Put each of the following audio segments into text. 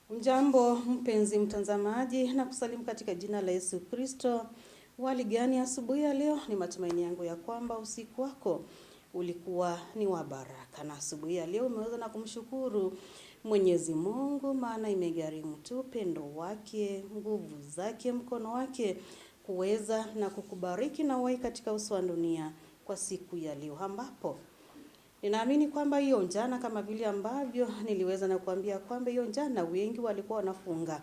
Mjambo mpenzi mtazamaji, na kusalimu katika jina la Yesu Kristo. Hali gani asubuhi ya leo? Ni matumaini yangu ya kwamba usiku wako ulikuwa ni wa baraka, na asubuhi ya leo umeweza na kumshukuru Mwenyezi Mungu, maana imegharimu tu pendo wake, nguvu zake, mkono wake kuweza na kukubariki na wewe katika uso wa dunia kwa siku ya leo, ambapo ninaamini kwamba hiyo jana, kama vile ambavyo niliweza na kuambia kwamba hiyo jana wengi walikuwa wanafunga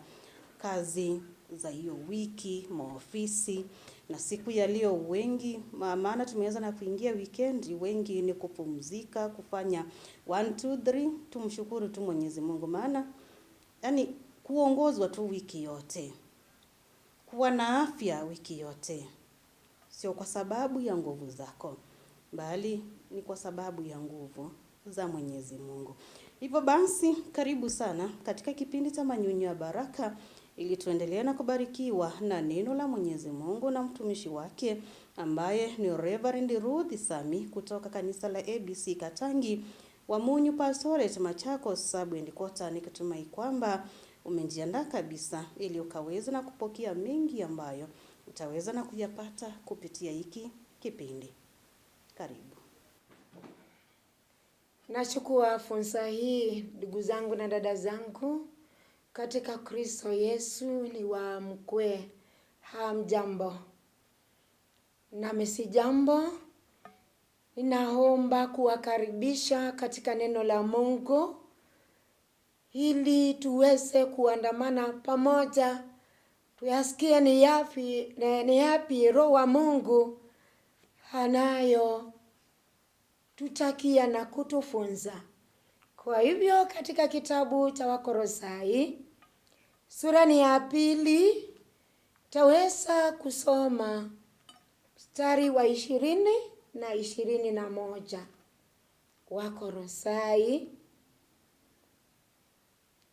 kazi za hiyo wiki, maofisi, na siku ya leo wengi, maana tumeweza na kuingia weekend, wengi ni kupumzika, kufanya 1 2 3, tumshukuru tu Mwenyezi Mungu, maana yani kuongozwa tu wiki yote, kuwa na afya wiki yote, sio kwa sababu ya nguvu zako, bali ni kwa sababu ya nguvu za Mwenyezi Mungu. Hivyo basi, karibu sana katika kipindi cha Manyunyu ya Baraka, ili tuendelee na kubarikiwa na neno la Mwenyezi Mungu na mtumishi wake ambaye ni Reverend Ruth Sami kutoka kanisa la ABC Katangi Wamunyu Pastorate Machakos Sub Kota, nikitumai kwamba umejiandaa kabisa ili ukaweze na kupokea mengi ambayo utaweza na kuyapata kupitia hiki kipindi. Karibu. Nachukua fursa hii, ndugu zangu na dada zangu katika Kristo Yesu, ni wa mkwe hamjambo na mesijambo. Ninaomba kuwakaribisha katika neno la Mungu ili tuweze kuandamana pamoja, tuyasikie ni yapi Roho wa Mungu anayo tutakia na kutufunza. Kwa hivyo katika kitabu cha Wakolosai sura ni ya 2, taweza kusoma mstari wa 20 na 21. Wakolosai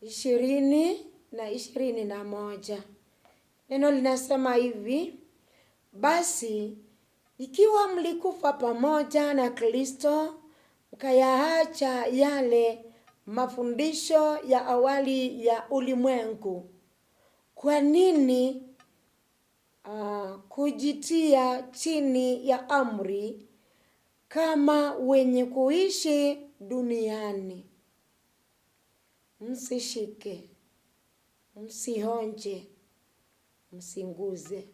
20 na 21. Neno linasema hivi: basi ikiwa mlikufa pamoja na Kristo, mkayaacha yale mafundisho ya awali ya ulimwengu, kwa nini kujitia chini ya amri kama wenye kuishi duniani? Msishike, msihonje, msinguze.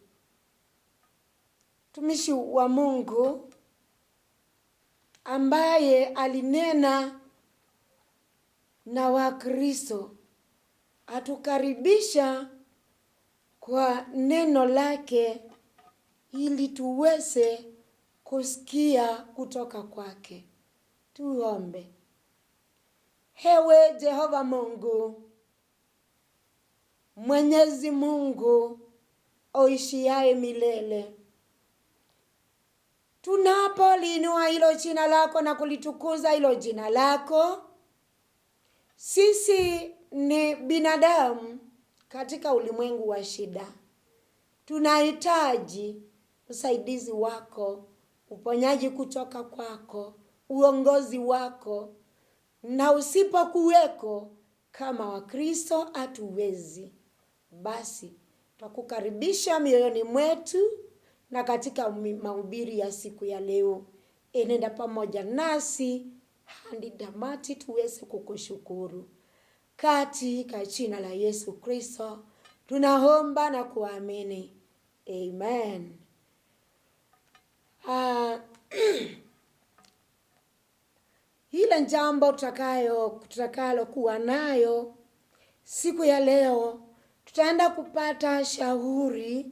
Mtumishi wa Mungu ambaye alinena na Wakristo atukaribisha kwa neno lake ili tuweze kusikia kutoka kwake. Tuombe. Ewe Jehova Mungu, Mwenyezi Mungu uishiaye milele, tunapoliinua hilo jina lako na kulitukuza hilo jina lako, sisi ni binadamu katika ulimwengu wa shida. Tunahitaji usaidizi wako, uponyaji kutoka kwako, uongozi wako, na usipokuweko kama Wakristo hatuwezi. Basi twakukaribisha mioyoni mwetu, na katika mahubiri ya siku ya leo, enenda pamoja nasi hadi tamati tuweze kukushukuru. Katika jina la Yesu Kristo tunaomba na kuamini. Amen. Hile jambo tutakalo kuwa nayo siku ya leo, tutaenda kupata shauri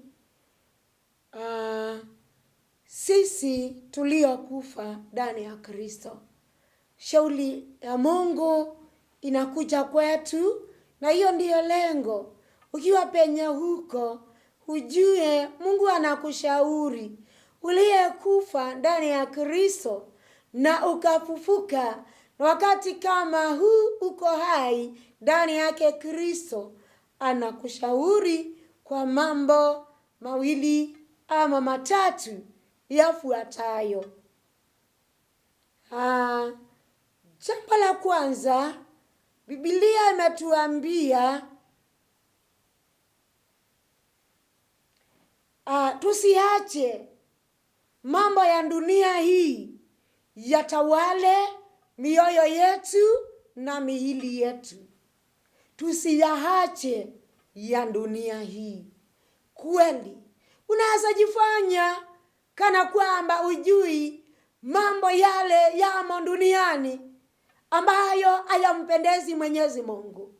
sisi tuliokufa ndani ya Kristo. Shauri ya Mungu inakuja kwetu, na hiyo ndiyo lengo. Ukiwa penye huko, ujue Mungu anakushauri. Uliyekufa ndani ya Kristo na ukafufuka, na wakati kama huu uko hai ndani yake Kristo, anakushauri kwa mambo mawili ama matatu yafuatayo. Jambo la kwanza Biblia imetuambia tusiache mambo ya dunia hii yatawale mioyo yetu na miili yetu. Tusiyaache ya dunia hii. Kweli, unaweza jifanya kana kwamba ujui mambo yale yamo duniani ambayo hayampendezi Mwenyezi Mungu.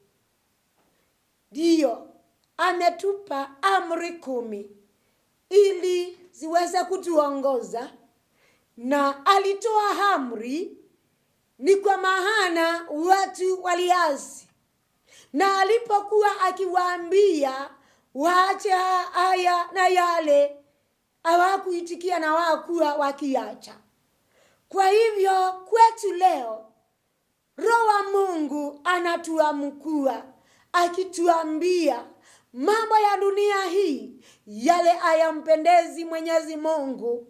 Ndio, ametupa amri 10 ili ziweze kutuongoza, na alitoa amri ni kwa maana watu waliasi. Na alipokuwa akiwaambia waache haya na yale, hawakuitikia na hawakuwa wakiacha. Kwa hivyo kwetu leo, Roho wa Mungu anatuamkua akituambia mambo ya dunia hii yale hayampendezi Mwenyezi Mungu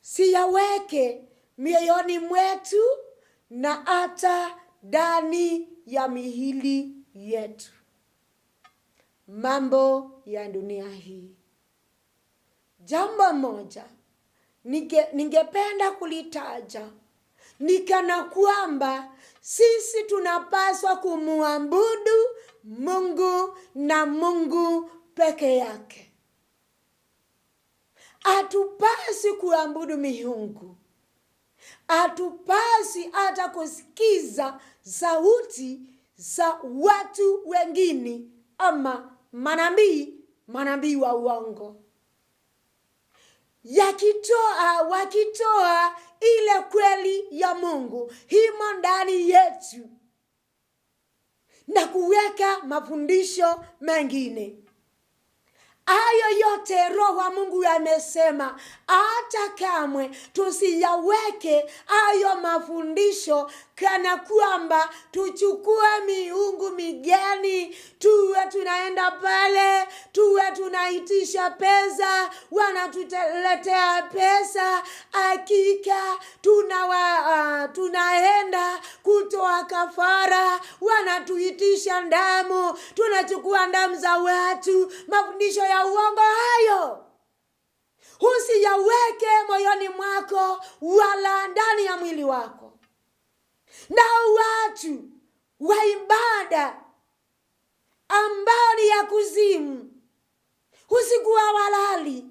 tusiyaweke mioyoni mwetu na hata ndani ya miili yetu. Mambo ya dunia hii. Jambo moja ningependa kulitaja ni kana kwamba sisi tunapaswa kumwabudu Mungu na Mungu peke yake. Hatupasi kuabudu miungu. Hatupasi hata kusikiza sauti za watu wengine ama manabii wa uongo. Wakitoa ile kweli ya Mungu himo ndani yetu na kuweka mafundisho mengine. Hayo yote Roho wa Mungu amesema hata kamwe tusiyaweke hayo mafundisho kana kwamba tuchukue miungu migeni, tuwe tunaenda pale, tuwe tunaitisha pesa, wanatuletea pesa, hakika tunaenda kutoa kafara, wanatuitisha damu, tunachukua damu za watu. Mafundisho ya uongo hayo usiyaweke moyoni mwako wala ndani ya mwili wako. Na watu wa ibada ambao ni ya kuzimu, usiku wa walali,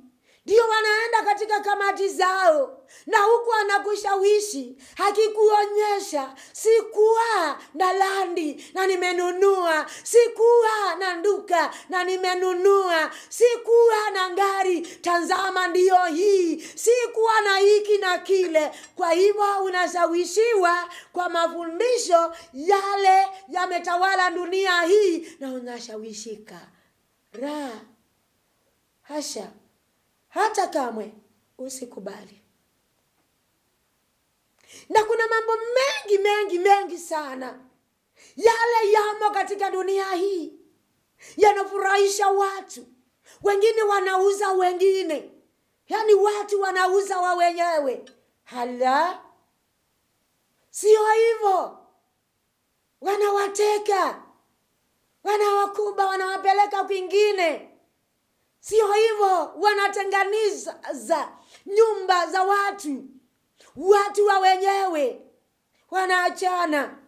ndio wanaenda katika kamati zao, na huku anakushawishi akikuonyesha sikuwa na landi na nimenunua, sikuwa na nduka na nimenunua, sikuwa na ngari, tazama ndio hii, sikuwa na hiki na kile. Kwa hivyo unashawishiwa kwa mafundisho yale yametawala dunia hii na unashawishika. Hasha, hata kamwe usikubali. Na kuna mambo mengi sana yale yamo katika dunia hii yanafurahisha watu. Wengine wanauza wengine, yaani watu wanauza wa wenyewe. Hala, sio hivyo. Wanawateka, wanawakuba, wanawapeleka kwingine. Sio hivyo, wanatenganiza nyumba za watu wa wenyewe, wanaachana.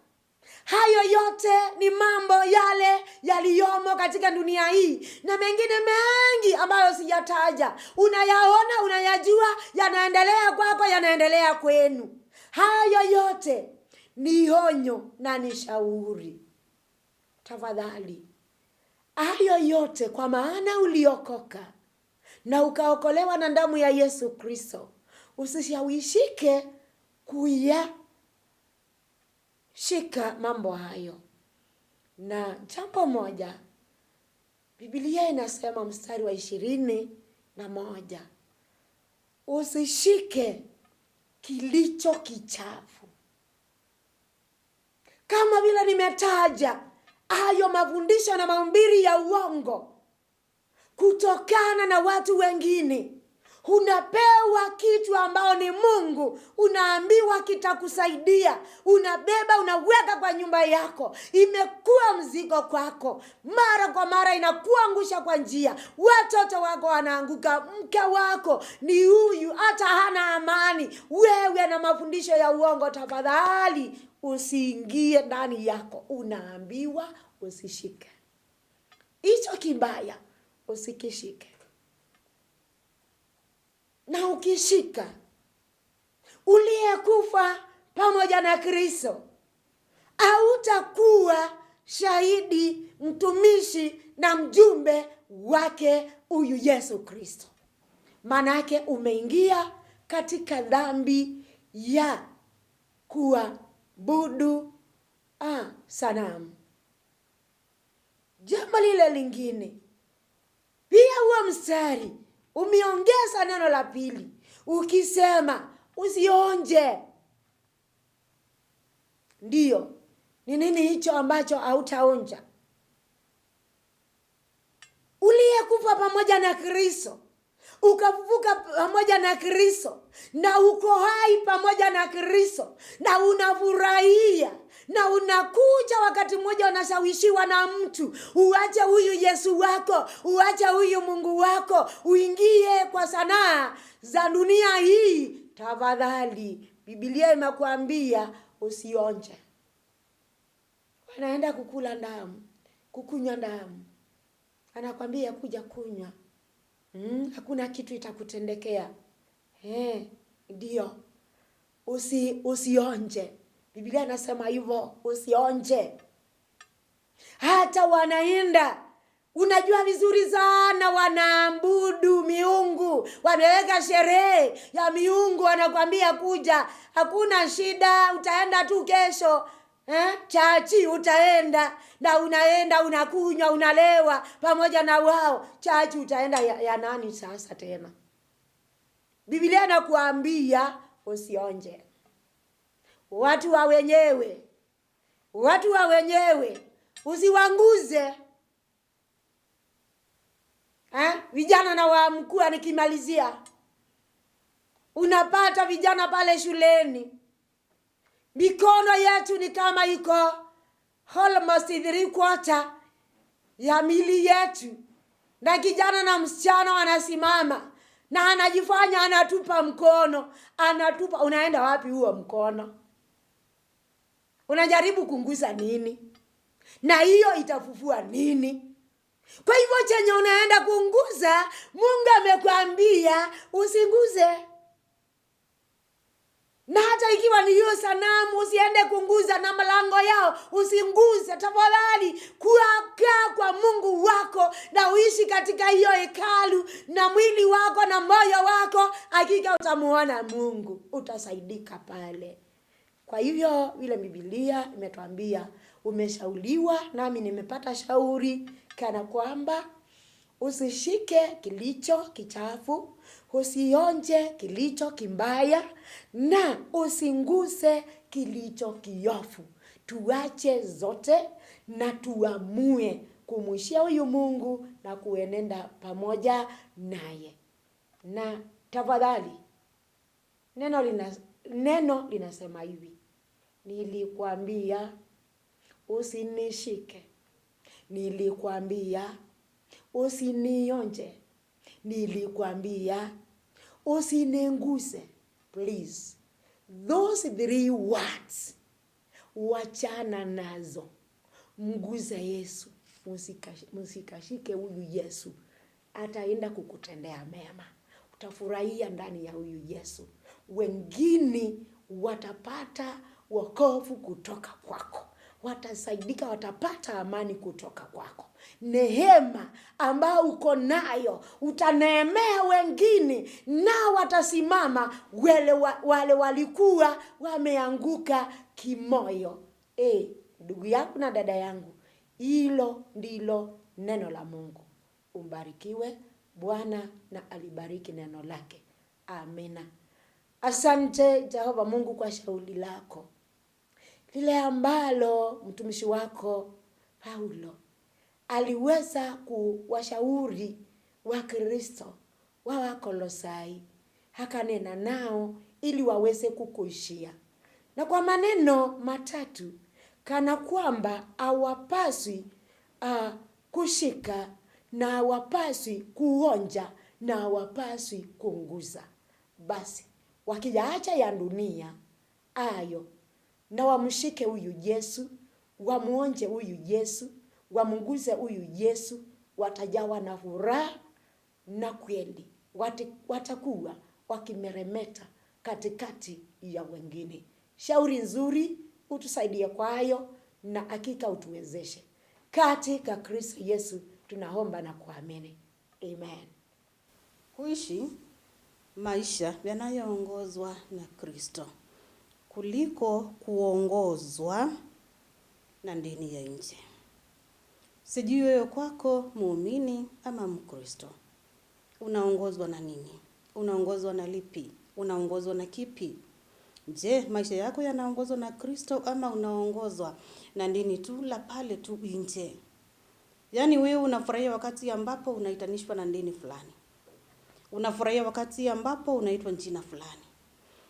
Hayo yote ni mambo yale yaliyomo katika dunia hii, na mengine mengi ambayo sijataja. Unayaona, unayajua, yanaendelea kwako, yanaendelea kwenu. Hayo yote ni onyo na ni shauri. Tafadhali, hayo yote kwa maana uliokoka na ukaokolewa na damu ya Yesu Kristo, usishawishike shika mambo hayo. Na jambo moja, Biblia inasema mstari wa 21, usishike kilicho kichafu. Kama vile nimetaja, hayo mafundisho na mahubiri ya uongo kutokana na watu wengine, Unapewa kitu ambao ni Mungu, unaambiwa kitakusaidia, unabeba unaweka kwa nyumba yako, imekuwa mzigo kwako, mara kwa mara inakuangusha kwa njia, watoto wako wanaanguka, mke wako ni huyu hata hana amani, wewe na mafundisho ya uongo. Tafadhali usiingie ndani yako, unaambiwa usishike hicho kibaya, usikishike. Na ukishika, uliyekufa pamoja na Kristo, hautakuwa shahidi, mtumishi na mjumbe wake huyu Yesu Kristo. Manake umeingia katika dhambi ya kuabudu sanamu. Jambo lile lingine, pia huo mstari umeongeza neno la pili, ukisema usionje. Ndiyo, ni nini hicho ambacho hautaonja? Uliyekufa pamoja na Kristo, ukafufuka pamoja na Kristo, na uko hai pamoja na Kristo, na unafurahia, na unakuja wakati mmoja unashawishiwa na mtu, uache huyu Yesu wako, uache huyu Mungu wako, uingie kwa sanaa za dunia hii. Tafadhali, Biblia imekuambia usionje. Wanaenda kukula damu, kukunywa damu, anakwambia kuja kunywa, hakuna kitu itakutendekea. Ndio, usionje. Biblia inasema hivyo, usionje. Hata wanaenda, unajua vizuri sana, wanaabudu miungu, wameweka sherehe ya miungu, wanakwambia kuja, hakuna shida, utaenda tu kesho. Chachi utaenda, na unaenda unakunywa, unalewa pamoja na wao. Chachi utaenda ya nani sasa tena? Biblia inakuambia usionje. Watu wa wenyewe usiwanguze. Vijana na wa mkuu, nikimalizia, unapata vijana pale shuleni, mikono yetu ni kama iko almost 3/4 ya mili yetu, na kijana na msichana wanasimama na anajifanya anatupa mkono, anatupa. Unaenda wapi huo mkono? Unajaribu kunguza nini? Na hiyo itafufua nini? Kwa hivyo chenye unaenda kunguza, Mungu amekwambia usinguze. Na hata ikiwa ni hiyo sanamu, usiende kunguza, na malango yao usinguze. Tafadhali kukaa kwa Mungu wako, na uishi katika hiyo hekalu na mwili wako na moyo wako, hakika utamuona Mungu, utasaidika pale. Kwa hivyo vile Biblia imetuambia, umeshauliwa, nami nimepata shauri kana kwamba usishike kilicho kichafu, usionje kilicho kimbaya, na usinguse kilicho kiofu. Tuache zote na tuamue kumwishia huyu Mungu na kuenenda pamoja naye. Na tafadhali, neno linasema hivi, nilikwambia usinishike, nilikwambia usinionje, nilikwambia usinenguse. Please, those 3 words, wachana nazo. Mguze Yesu, msikashike huyu Yesu. Ataenda kukutendea mema, utafurahia ndani ya huyu Yesu. Wengine watapata wokovu kutoka kwako, watasaidika, watapata amani kutoka kwako. Neema ambao uko nayo utaneemea wengine, na watasimama wale walikuwa wameanguka kimoyo. Ndugu yangu na dada yangu, hilo ndilo neno la Mungu. Umbarikiwe. Bwana na alibariki neno lake. Amina. Asante Jehova Mungu kwa shauri lako, lile ambalo mtumishi wako Paulo aliweza kuwashauri wa Kristo wa Wakolosai, akanena nao ili waweze kukuishia, na kwa maneno matatu, kana kwamba hawapaswi kushika na hawapaswi kuonja na hawapaswi kuunguza. Basi wakijaacha ya dunia ayo, na wamshike huyu Yesu, wamuonje huyu Yesu, wamunguze huyu Yesu, watajawa na furaha na kweli watakuwa wakimeremeta katikati ya wengine. Shauri nzuri utusaidie kwa hayo, na hakika utuwezeshe. Katika Kristo Yesu tunaomba na kuamini. Amen. Kuishi maisha yanayoongozwa na Kristo kuliko kuongozwa na dini ya nje. Sijui wewe kwako muumini ama Mkristo, unaongozwa na nini? Unaongozwa na lipi? Unaongozwa na kipi? Je, maisha yako yanaongozwa na Kristo ama unaongozwa na dini tu la pale tu nje? Yaani wewe unafurahia wakati ambapo unaitanishwa na dini fulani. Unafurahia wakati ambapo unaitwa jina fulani.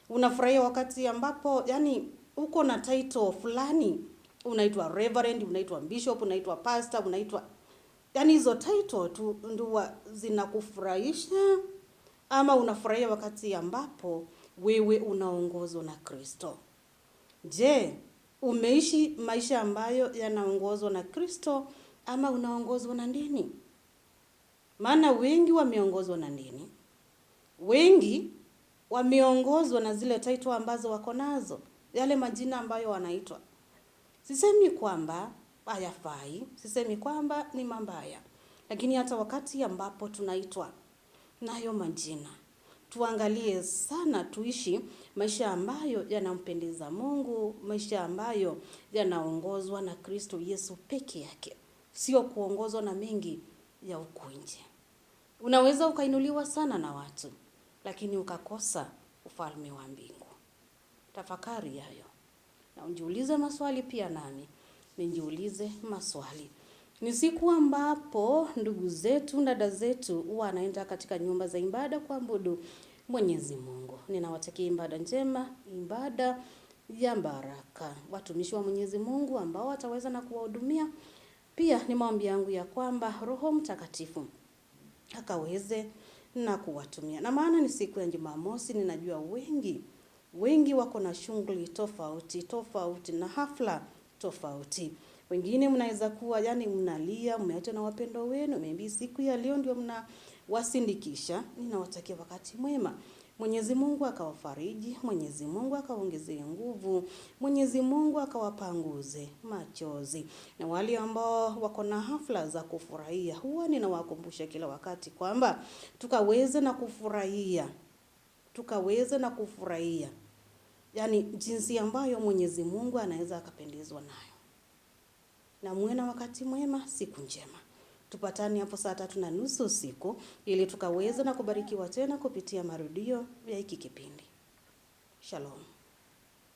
Unafurahia wakati ambapo yani uko na title fulani, unaitwa reverend, unaitwa bishop, unaitwa pastor, unaitwa yani hizo title tu ndio zinakufurahisha, ama unafurahia wakati ambapo wewe unaongozwa na Kristo? Je, umeishi maisha ambayo yanaongozwa na Kristo ama unaongozwa na dini? Maana wengi wameongozwa na dini. Wengi wameongozwa na zile title ambazo wako nazo, yale majina ambayo wanaitwa. Sisemi kwamba hayafai, sisemi kwamba ni mabaya, lakini hata wakati ambapo tunaitwa nayo majina, tuangalie sana tuishi maisha ambayo yanampendeza Mungu, maisha ambayo yanaongozwa na Kristo Yesu peke yake, sio kuongozwa na mengi ya huku nje. Unaweza ukainuliwa sana na watu, lakini ukakosa ufalme wa mbingu. Tafakari hayo. Na ujiulize maswali pia, nami nijiulize maswali. Ni siku ambapo ndugu zetu, dada zetu wanaenda katika nyumba za ibada kuabudu Mwenyezi Mungu. Ninawatakia ibada njema, ibada ya baraka. Watumishi wa Mwenyezi Mungu ambao wataweza na kuwahudumia. Pia ni maombi yangu ya kwamba Roho Mtakatifu akaweze na kuwatumia. Na maana ni siku ya Jumamosi, ninajua wengi wako na shughuli tofauti na hafla tofauti. Wengine mnaweza kuwa yani mnalia, mmeacha na wapendo wenu, maybe siku ya leo ndio mnawasindikisha. Ninawatakia wakati mwema. Mwenyezi Mungu akawafariji, Mwenyezi Mungu akaongezee nguvu, Mwenyezi Mungu akawapanguze machozi. Na wale ambao wako na hafla za kufurahia, huwa ninawakumbusha kila wakati kwamba tukaweze na kufurahia. Yani jinsi ambayo Mwenyezi Mungu anaweza akapendezwa nayo. Na muwe na wakati mwema, siku njema. Tupatane hapo saa 3:30 usiku ili tukaweze na kubarikiwa tena kupitia marudio ya hiki kipindi. Shalom.